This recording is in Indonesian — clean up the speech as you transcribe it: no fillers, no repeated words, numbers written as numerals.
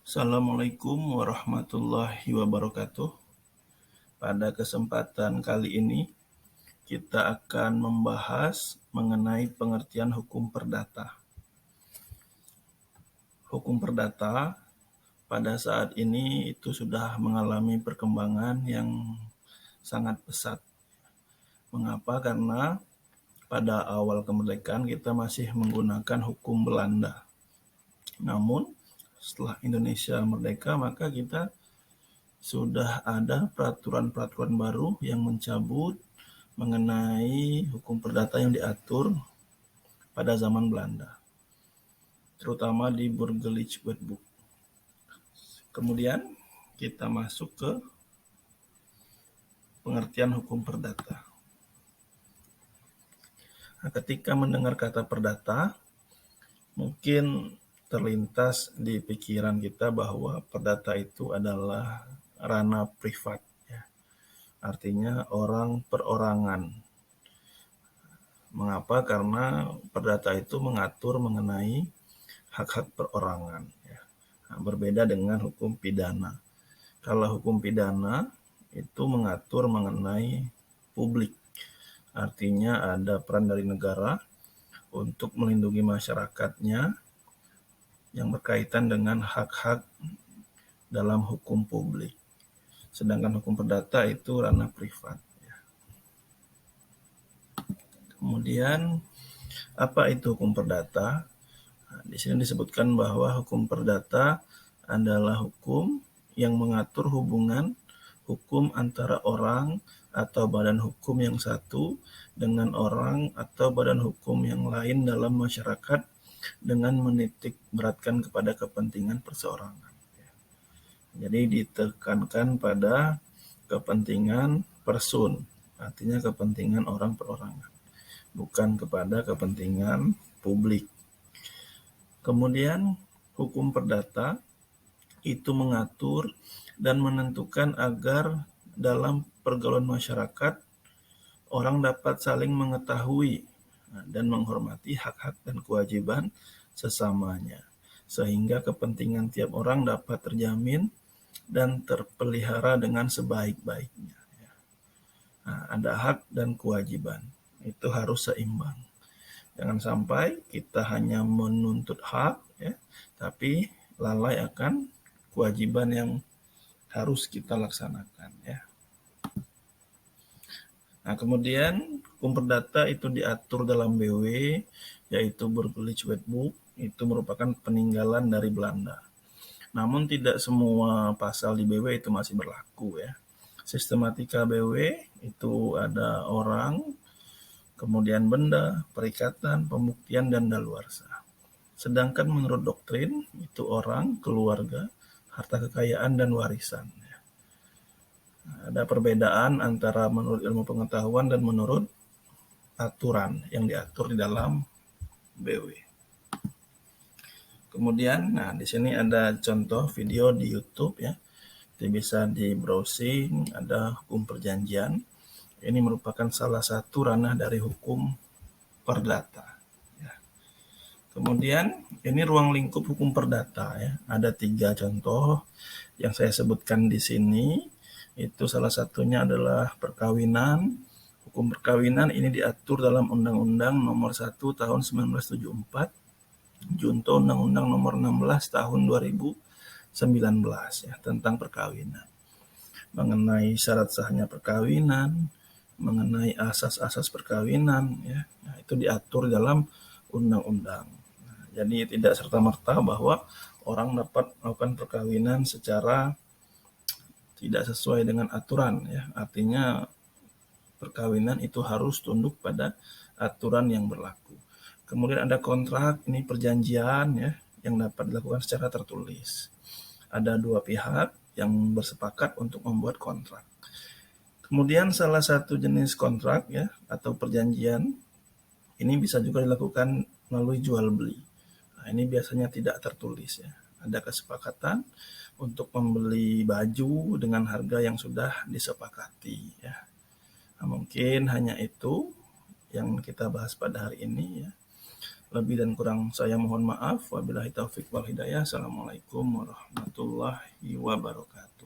Assalamualaikum warahmatullahi wabarakatuh. Pada kesempatan kali ini, kita akan membahas mengenai pengertian hukum perdata. Hukum perdata pada saat ini itu sudah mengalami perkembangan yang sangat pesat. Mengapa? Karena pada awal kemerdekaan kita masih menggunakan hukum Belanda. Namun, setelah Indonesia merdeka, maka kita sudah ada peraturan-peraturan baru yang mencabut mengenai hukum perdata yang diatur pada zaman Belanda, terutama di Burgerlijk Wetboek. Kemudian kita masuk ke pengertian hukum perdata. Nah, ketika mendengar kata perdata, mungkin terlintas di pikiran kita bahwa perdata itu adalah ranah privat, ya. Artinya orang perorangan. Mengapa? Karena perdata itu mengatur mengenai hak-hak perorangan, ya. Nah, berbeda dengan hukum pidana. Kalau hukum pidana itu mengatur mengenai publik. Artinya ada peran dari negara untuk melindungi masyarakatnya yang berkaitan dengan hak-hak dalam hukum publik. Sedangkan hukum perdata itu ranah privat. Kemudian, apa itu hukum perdata? Nah, di sini disebutkan bahwa hukum perdata adalah hukum yang mengatur hubungan hukum antara orang atau badan hukum yang satu dengan orang atau badan hukum yang lain dalam masyarakat dengan menitik beratkan kepada kepentingan perseorangan. Jadi ditekankan pada kepentingan person, artinya kepentingan orang perorangan, bukan kepada kepentingan publik. Kemudian hukum perdata itu mengatur dan menentukan agar dalam pergaulan masyarakat orang dapat saling mengetahui dan menghormati hak-hak dan kewajiban sesamanya, sehingga kepentingan tiap orang dapat terjamin dan terpelihara dengan sebaik-baiknya. Nah, ada hak dan kewajiban, itu harus seimbang. Jangan sampai kita hanya menuntut hak, ya, tapi lalai akan kewajiban yang harus kita laksanakan, ya. Nah, kemudian hukum perdata itu diatur dalam BW, yaitu Burgerlijk Wetboek, itu merupakan peninggalan dari Belanda. Namun tidak semua pasal di BW itu masih berlaku, ya. Sistematika BW itu ada orang, kemudian benda, perikatan, pembuktian, dan daluarsa. Sedangkan menurut doktrin itu orang, keluarga, harta kekayaan, dan warisan. Ada perbedaan antara menurut ilmu pengetahuan dan menurut aturan yang diatur di dalam BW. Kemudian, di sini ada contoh video di YouTube, ya. Jadi bisa di browsing, ada hukum perjanjian. Ini merupakan salah satu ranah dari hukum perdata. Ya. Kemudian, ini ruang lingkup hukum perdata, ya. Ada 3 contoh yang saya sebutkan di sini. Itu salah satunya adalah perkawinan. Hukum perkawinan ini diatur dalam Undang-Undang Nomor 1 Tahun 1974, Junto Undang-Undang Nomor 16 Tahun 2019, ya, tentang perkawinan. Mengenai syarat sahnya perkawinan, mengenai asas-asas perkawinan, ya, nah, itu diatur dalam undang-undang. Nah, jadi tidak serta-merta bahwa orang dapat melakukan perkawinan secara tidak sesuai dengan aturan, ya. Artinya perkawinan itu harus tunduk pada aturan yang berlaku. Kemudian ada kontrak, ini perjanjian, ya, yang dapat dilakukan secara tertulis. Ada 2 pihak yang bersepakat untuk membuat kontrak. Kemudian salah satu jenis kontrak, ya, atau perjanjian ini bisa juga dilakukan melalui jual beli. Nah, ini biasanya tidak tertulis, ya. Ada kesepakatan untuk membeli baju dengan harga yang sudah disepakati, ya. Nah, mungkin hanya itu yang kita bahas pada hari ini, ya. Lebih dan kurang saya mohon maaf. Wabillahi taufik wal hidayah. Assalamualaikum warahmatullahi wabarakatuh.